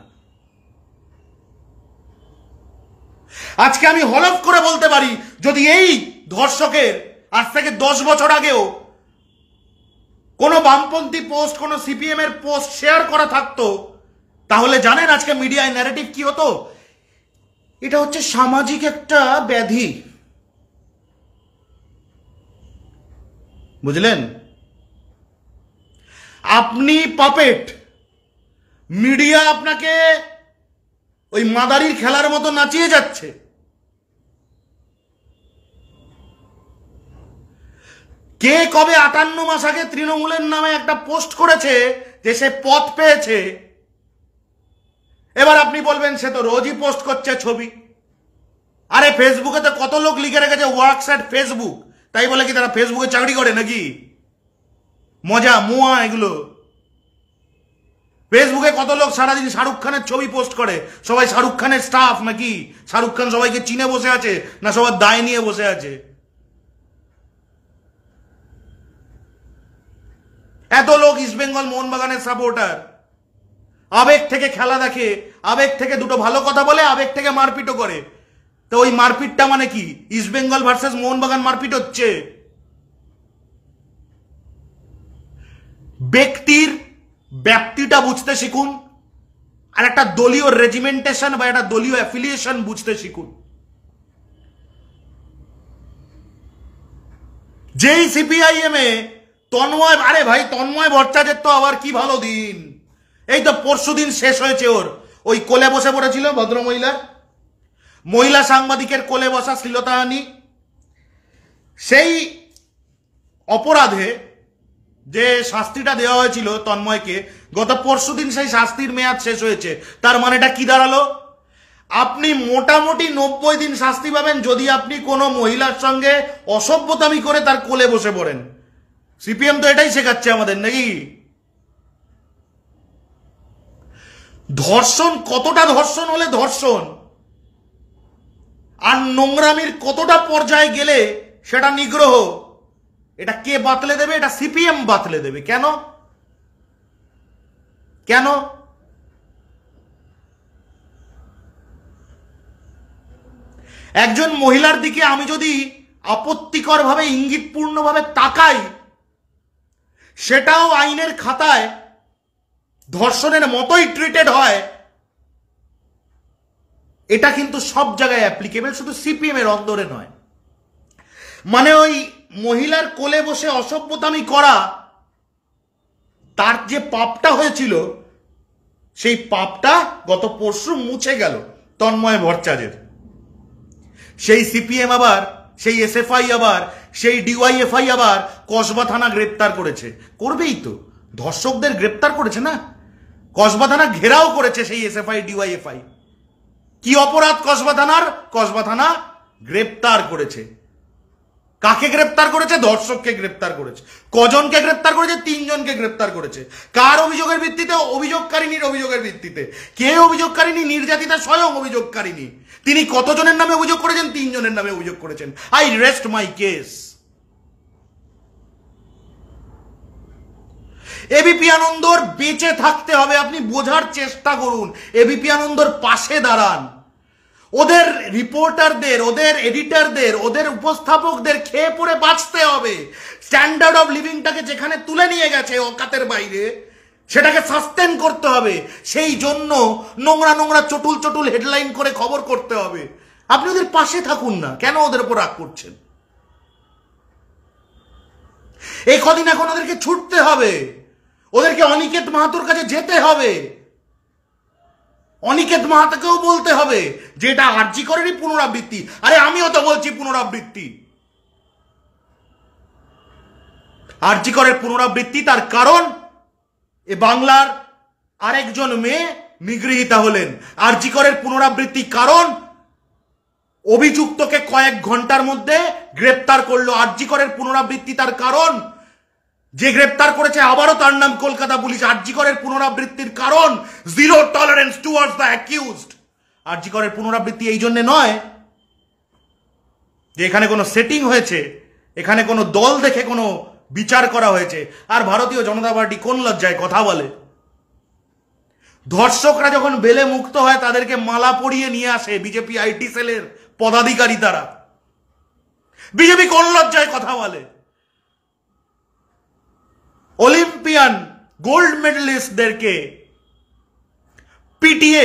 আজকে আমি হলফ করে বলতে পারি, যদি এই ধর্ষকের আজ থেকে 10 বছর আগেও কোনো বামপন্থী পোস্ট, কোনো সিপিএম এর পোস্ট শেয়ার করা থাকতো, তাহলে জানেন আজকে মিডিয়ায় ন্যারেটিভ কি হতো? এটা হচ্ছে সামাজিক একটা ব্যাধি। বুঝলেন? আপনি পাপেট, মিডিয়া আপনাকে ওই মাদারির খেলার মতো নাচিয়ে যাচ্ছে। কে কবে 58 মাস আগে তৃণমূলের নামে একটা পোস্ট করেছে যে সে পদ পেয়েছে, এবার আপনি বলবেন সে তো রোজই পোস্ট করছে ছবি। আরে ফেসবুকে তো কত লোক লিখে রেখেছে ওয়ার্কস অ্যাট ফেসবুক, তাই বলে কি তারা ফেসবুকে চাকরি করে নাকি? মজা মুয়া এগুলো। ফেসবুকে কত লোক সারাদিন শাহরুখ খানের ছবি পোস্ট করে, সবাই শাহরুখ খানের স্টাফ নাকি? শাহরুখ খান সবাইকে চিনে বসে আছে না সবার দায় নিয়ে বসে আছে? এত লোক ইস্টবেঙ্গল মোহনবাগানের সাপোর্টার, আবেগ থেকে খেলা দেখে, আবেগ থেকে দুটো ভালো কথা বলে, আবেগ থেকে মারপিটও করে। তো ওই মারপিটটা মানে কি? ইস্টবেঙ্গল ভার্সেস মোহনবাগান মারপিট হচ্ছে। ব্যক্তির ব্যাপ্তিটা বুঝতে শিখুন, আর একটা দলীয় রেজিমেন্টেশন বা একটা দলীয় অ্যাফিলিয়েশন বুঝতে শিখুন। যেই সিপিআইএম এ তন্ময়, আরে ভাই তন্ময় ভট্টাচার্যের তো আবার কি ভালো দিন, এই তো পরশুদিন শেষ হয়েছে ওর। ওই কোলে বসে পড়েছিল মহিলা সাংবাদিকের কোলে বসা শ্লীলতাহানি, সেই অপরাধে যে শাস্তিটা দেওয়া হয়েছিল তন্ময়কে, গত পরশুদিন সেই শাস্তির মেয়াদ শেষ হয়েছে। তার মানেটা কি দাঁড়ালো? আপনি মোটামুটি 90 দিন শাস্তি পাবেন যদি আপনি কোনো মহিলার সঙ্গে অসভ্যতামি করে তার কোলে বসে পড়েন। সিপিএম তো এটাই শেখাচ্ছে আমাদের নাকি? ধর্ষণ কতটা ধর্ষণ হলে ধর্ষণ, আর নোংরামির কতটা পর্যায়ে গেলে সেটা নিগ্রহ, এটা কে বাতলে দেবে? এটা সিপিএম বাতলে দেবে। কেন? কেন? একজন মহিলার দিকে আমি যদি আপত্তিকরভাবে, ইঙ্গিতপূর্ণভাবে তাকাই, সেটাও আইনের খাতায় ধর্ষণের মতোই ট্রিটেড হয়। এটা কিন্তু সব জায়গায় অ্যাপ্লিকেবল, শুধু সিপিএম এর অন্দরে নয়। মানে ওই মহিলার কোলে বসে অসভ্যতামি করা, তার যে পাপটা হয়েছিল সেই পাপটা গত পরশু মুছে গেল তন্ময় ভট্টাচার্যের। সেই সিপিএম আবার, সেই এসএফআই আবার, সেই ডিওয়াইএফআই আবার কসবা থানা গ্রেপ্তার করেছে। করবেই তো, ধর্ষকদের গ্রেপ্তার করেছে না? কসবা থানা ঘেরাও করেছে সেই এসএফআই ডিওয়াইএফআই। কি অপরাধ কসবা থানার? কসবা থানা গ্রেপ্তার করেছে। কাকে গ্রেপ্তার করেছে? ধর্ষককে গ্রেপ্তার করেছে। কজনকে গ্রেপ্তার করেছে? 3 জনকে গ্রেপ্তার করেছে। কার অভিযোগের ভিত্তিতে? অভিযোগকারিনীর অভিযোগের ভিত্তিতে। কে অভিযোগকারিনী? নির্যাতিতা স্বয়ং অভিযোগকারিনী। তিনি কতজনের নামে অভিযোগ করেছেন? 3 জনের নামে অভিযোগ করেছেন। I rest my case. ABP আনন্দর বেঁচে থাকতে হবে। আপনি বোঝার চেষ্টা করুন, এবিপি আনন্দর পাশে দাঁড়ান। ওদের রিপোর্টারদের, ওদের এডিটরদের, ওদের উপস্থাপকদের খেয়ে পড়ে বাঁচতে হবে। স্ট্যান্ডার্ড অফ লিভিংটাকে যেখানে তুলে নিয়ে গেছে অকাতের বাইরে, সেটাকে সাস্টেন করতে হবে। সেই জন্য নোংরা নোংরা চটুল চটুল হেডলাইন করে খবর করতে হবে। আপনি ওদের পাশে থাকুন না, কেন ওদের উপর রাগ করছেন? এই কদিন এখন ওদেরকে ছুটতে হবে, ওদেরকে অনিকেত মাহাতোর কাছে যেতে হবে। অনিকেত মাহাতোকেও বলতে হবে যে এটা আরজি করেরই পুনরাবৃত্তি। আরে আমিও তো বলছি পুনরাবৃত্তি। আরজি করের পুনরাবৃত্তি, তার কারণ এ বাংলার আরেকজন মেয়ে নিগৃহীতা হলেন। আরজি করের পুনরাবৃত্তি কারণ অভিযুক্তকে কয়েক ঘন্টার মধ্যে গ্রেপ্তার করলো। আরজি করের পুনরাবৃত্তি তার কারণ যে গ্রেপ্তার করেছে আবারও তার নাম কলকাতা পুলিশ। আরজি করের পুনরাবৃত্তির কারণ zero tolerance towards the accused. RG করের পুনরাবৃত্তি এই জন্য নয় যে এখানে কোনো সেটিং হয়েছে, এখানে কোনো দল দেখে কোনো বিচার করা হয়েছে। আর ভারতীয় জনতা পার্টি কোন লজ্জায় কথা বলে? ধর্ষকরা যখন বেলে মুক্ত হয় তাদেরকে মালা পরিয়ে নিয়ে আসে বিজেপি আইটি সেলের পদাধিকারী। তারা বিজেপি কোন লজ্জায় কথা বলে? অলিম্পিয়ান গোল্ড মেডেলিস্টদেরকে পিটিয়ে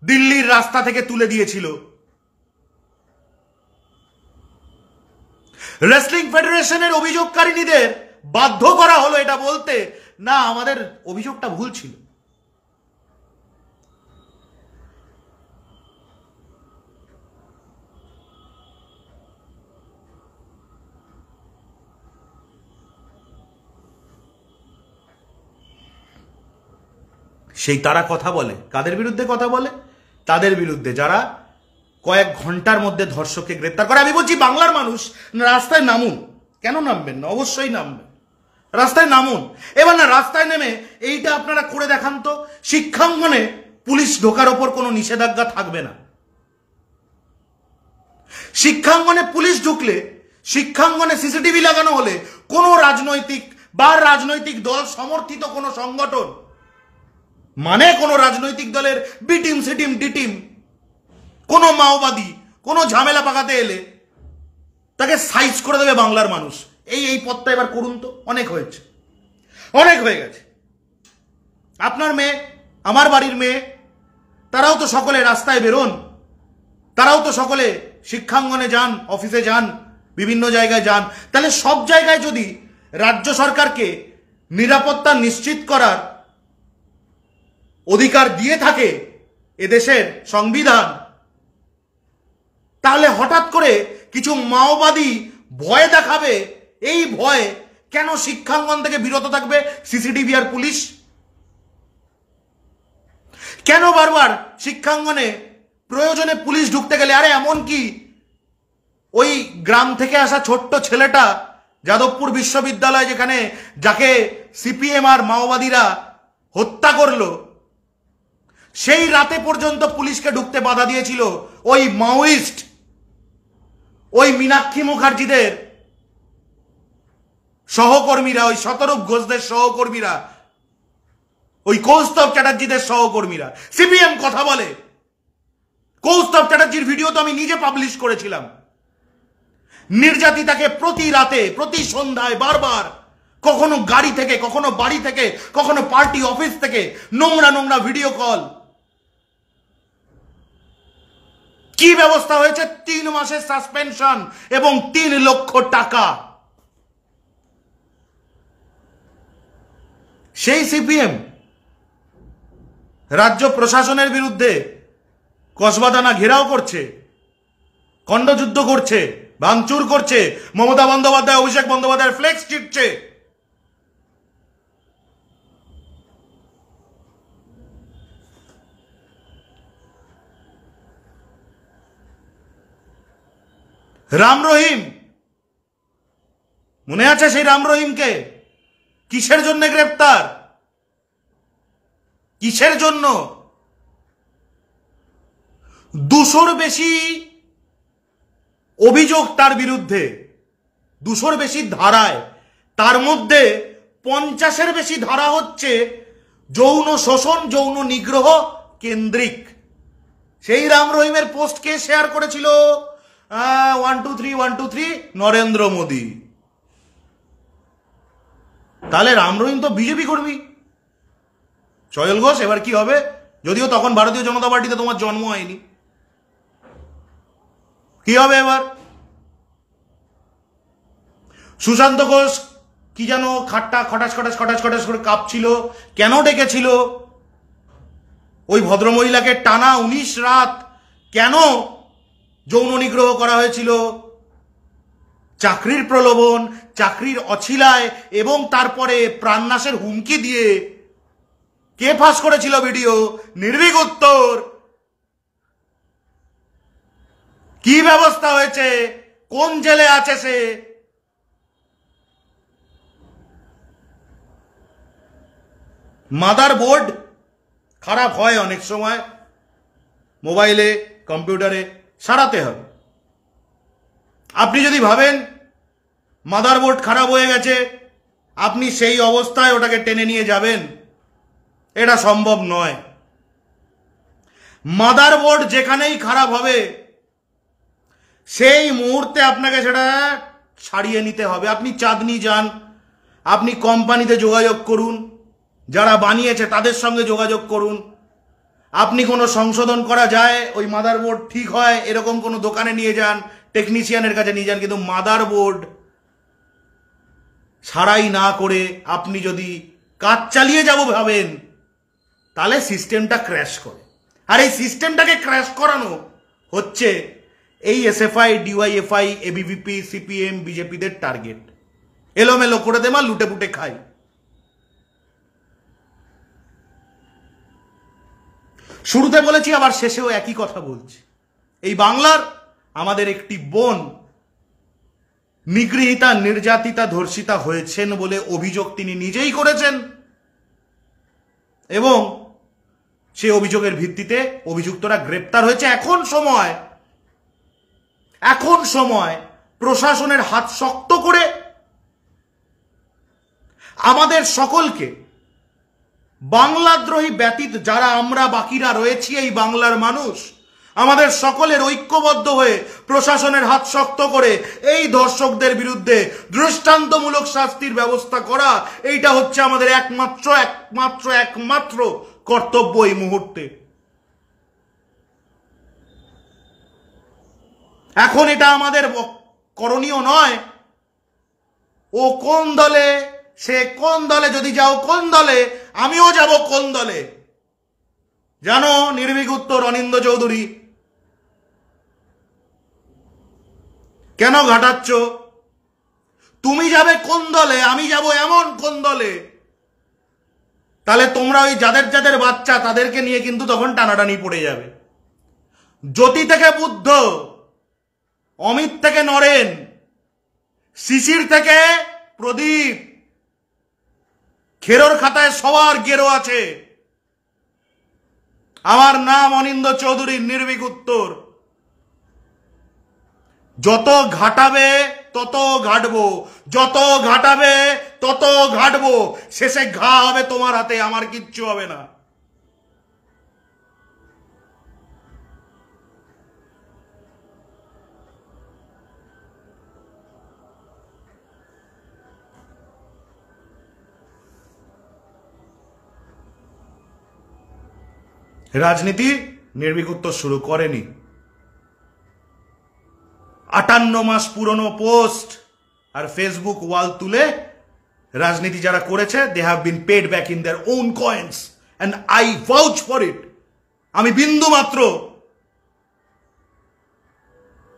দিল্লির রাস্তা থেকে তুলে দিয়েছিল। রেসলিং ফেডারেশনের অভিযোগকারিনীদের বাধ্য করা হলো এটা বলতে, না আমাদের অভিযোগটা ভুল ছিল। সেই তারা কথা বলে, কাদের বিরুদ্ধে কথা বলে? তাদের বিরুদ্ধে যারা কয়েক ঘন্টার মধ্যে ধর্ষককে গ্রেপ্তার করে। আমি বলছি বাংলার মানুষ রাস্তায় নামুন। কেন নামবেন না? অবশ্যই নামবেন, রাস্তায় নামুন। এবার না রাস্তায় নেমে এইটা আপনারা করে দেখান তো, শিক্ষাঙ্গনে পুলিশ ঢোকার ওপর কোনো নিষেধাজ্ঞা থাকবে না। শিক্ষাঙ্গনে পুলিশ ঢুকলে, শিক্ষাঙ্গনে সিসিটিভি লাগানো হলে কোনো রাজনৈতিক বা রাজনৈতিক দল সমর্থিত কোনো সংগঠন, মানে কোনো রাজনৈতিক দলের B team C team D team, কোনো মাওবাদী কোনো ঝামেলা পাকাতে এলে তাকে সাইজ করে দেবে বাংলার মানুষ। এই পথটা এবার করুন তো, অনেক হয়েছে, অনেক হয়ে গেছে। আপনার মেয়ে, আমার বাড়ির মেয়ে, তারাও তো সকলে রাস্তায় বেরোন, তারাও তো সকলে শিক্ষাঙ্গনে যান, অফিসে যান, বিভিন্ন জায়গায় যান। তাহলে সব জায়গায় যদি রাজ্য সরকারকে নিরাপত্তা নিশ্চিত করার অধিকার দিয়ে থাকে এদেশের সংবিধান, তাহলে হঠাৎ করে কিছু মাওবাদী ভয় দেখাবে, এই ভয় কেন শিক্ষাঙ্গন থেকে বিরত থাকবে সিসিটিভি আর পুলিশ? কেন বারবার শিক্ষাঙ্গনে প্রয়োজনে পুলিশ ঢুকতে গেলে? আরে এমন কি ওই গ্রাম থেকে আসা ছোট্ট ছেলেটা যাদবপুর বিশ্ববিদ্যালয়, যেখানে যাকে সিপিএম আর মাওবাদীরা হত্যা করলো, সেই রাতে পর্যন্ত পুলিশকে ঢুকতে বাধা দিয়েছিল ওই মাওয়িস্ট, ওই মীনাক্ষী মুখার্জিদের সহকর্মীরা, ওই শতরূপ ঘোষদের সহকর্মীরা, ওই কৌস্তব চ্যাটার্জিদের সহকর্মীরা। সিপিএম কথা বলে। কৌস্তব চ্যাটার্জির ভিডিও তো আমি নিজে পাবলিশ করেছিলাম। নির্যাতিতাকে প্রতি রাতে, প্রতি সন্ধ্যায় বারবার, কখনো গাড়ি থেকে, কখনো বাড়ি থেকে, কখনো পার্টি অফিস থেকে নোংরা নোংরা ভিডিও কল। কি ব্যবস্থা হয়েছে? 3 মাসের সাসপেনশন এবং 3 লক্ষ টাকা। সেই সিপিএম রাজ্য প্রশাসনের বিরুদ্ধে কসবা থানা ঘেরাও করছে, খণ্ডযুদ্ধ করছে, ভাঙচুর করছে, মমতা বন্দ্যোপাধ্যায়, অভিষেক বন্দ্যোপাধ্যায়ের ফ্লেক্স চিটছে। রাম রহিম, মনে আছে সেই রাম রহিমকে? কিসের জন্য গ্রেপ্তার? কিসের জন্য? 200-র বেশি অভিযোগ তার বিরুদ্ধে, 200-র বেশি ধারায়, তার মধ্যে 50-এর বেশি ধারা হচ্ছে যৌন শোষণ, যৌন নিগ্রহ কেন্দ্রিক। সেই রাম রহিমের পোস্ট কে শেয়ার করেছিল? 123 নরেন্দ্র মোদী। তাহলে রাম রহিম তো বিজেপি কর্মী। সজল ঘোষ, এবার কি হবে? যদিও তখন ভারতীয় জনতা পার্টিতে তোমার জন্ম হয়নি, কি হবে এবার? সুশান্ত ঘোষ কি যেন খাট্টা খটাস খটাস খটাস খটাস করে কাঁপছিল, কেন ডেকেছিল? ওই ভদ্রমহিলাকে টানা 19 রাত কেন যৌন নিগ্রহ করা হয়েছিল? চাকরির প্রলোভন, চাকরির অছিলায় এবং তারপরে প্রাণনাশের হুমকি দিয়ে। কে ফাঁস করেছিল ভিডিও? নির্ভীক উত্তর। কি ব্যবস্থা হয়েছে? কোন জেলে আছে সে? মাদার বোর্ড খারাপ হয় অনেক সময়, মোবাইলে কম্পিউটারে সারাতে হবে। আপনি যদি ভাবেন মাদারবোর্ড খারাপ হয়ে গেছে, আপনি সেই অবস্থায় ওটাকে টেনে নিয়ে যাবেন, এটা সম্ভব নয়। মাদারবোর্ড যেখানেই খারাপ হবে সেই মুহূর্তে আপনাকে সেটা ছাড়িয়ে নিতে হবে। আপনি চাঁদনি যান, আপনি কোম্পানিতে যোগাযোগ করুন, যারা বানিয়েছে তাদের সঙ্গে যোগাযোগ করুন। আপনি কোনো সংশোধন করা যায়, ওই মাদারবোর্ড ঠিক হয় এরকম কোনো দোকানে নিয়ে যান, টেকনিশিয়ানের কাছে নিয়ে যান, কিন্তু মাদারবোর্ড ছাড়াই না করে আপনি যদি কাজ চালিয়ে যাব ভাবেন, তাহলে সিস্টেমটা ক্র্যাশ করে। আর এই সিস্টেমটাকে ক্র্যাশ করানো হচ্ছে এই এসএফআই, ডিওয়াইএফআই, এবিভিপি, সিপিএম, বিজেপিদের টার্গেট। এলোমেলো করে দেমা, লুটে পুটে খাই। শুরুতে বলেছি, আবার শেষেও একই কথা বলছি। এই বাংলার আমাদের একটি বোন নিগৃহীতা, নির্যাতিতা, ধর্ষিতা হয়েছেন বলে অভিযোগ তিনি নিজেই করেছেন এবং সে অভিযোগের ভিত্তিতে অভিযুক্তরা গ্রেপ্তার হয়েছে। এখন সময় প্রশাসনের হাত শক্ত করে আমাদের সকলকে, বাংলাদ্রোহী ব্যতীত যারা আমরা বাকিরা রয়েছি এই বাংলার মানুষ, আমাদের সকলের ঐক্যবদ্ধ হয়ে প্রশাসনের হাত শক্ত করে এই ধর্ষকদের বিরুদ্ধে দৃষ্টান্তমূলক শাস্তির ব্যবস্থা করা, এইটা হচ্ছে আমাদের একমাত্র কর্তব্য এই মুহূর্তে। এখন এটা আমাদের করণীয় নয় ও কোন দলে, সে কোন দলে, যদি যাও কোন দলে, আমিও যাব কোন দলে। জানো নির্ভীক উত্তর, অনিন্দ্য চৌধুরী, কেন ঘাটাচ্ছ? তুমি যাবে কোন দলে, আমি যাব এমন কোন দলে, তাহলে তোমরা ওই যাদের বাচ্চা তাদেরকে নিয়ে কিন্তু তখন টানাটানি পড়ে যাবে। জ্যোতি থেকে বুদ্ধ, অমিত থেকে নরেন, শিশির থেকে প্রদীপ, খেরোর খাতায় সবার গেরো আছে। আমার নাম অনিন্দ্য চৌধুরী, নির্ভীক উত্তর। যত ঘাটাবে তত ঘাটবো, যত ঘাটাবে তত ঘাটবো, শেষে ঘা হবে তোমার হাতে, আমার কিচ্ছু হবে না। রাজনীতি নির্ভীক উত্তর শুরু করেনি। 58 মাস পুরনো পোস্ট আর ফেসবুক ওয়াল তুলে রাজনীতি যারা করেছে, they have been paid back in their own coins and I vouch for it. আমি বিন্দু মাত্র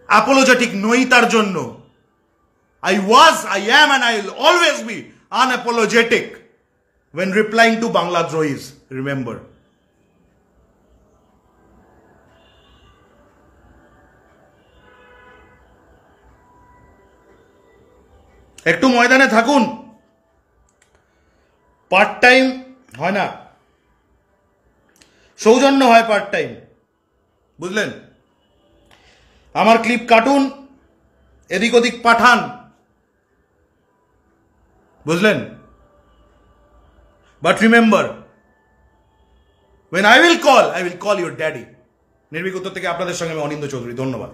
অ্যাপোলজেটিক নই তার জন্য। I am and I will always be unapologetic when replying to Bangladrohis, remember. একটু ময়দানে থাকুন, পার্ট টাইম হয় না, সৌজন্য হয় পার্ট টাইম, বুঝলেন? আমার ক্লিপ কাটুন, এদিক ওদিক পাঠান, বুঝলেন? But remember, when I will call your daddy। নির্ভীক উত্তর থেকে আপনাদের সঙ্গে আমি অনিন্দ্য চৌধুরী, ধন্যবাদ।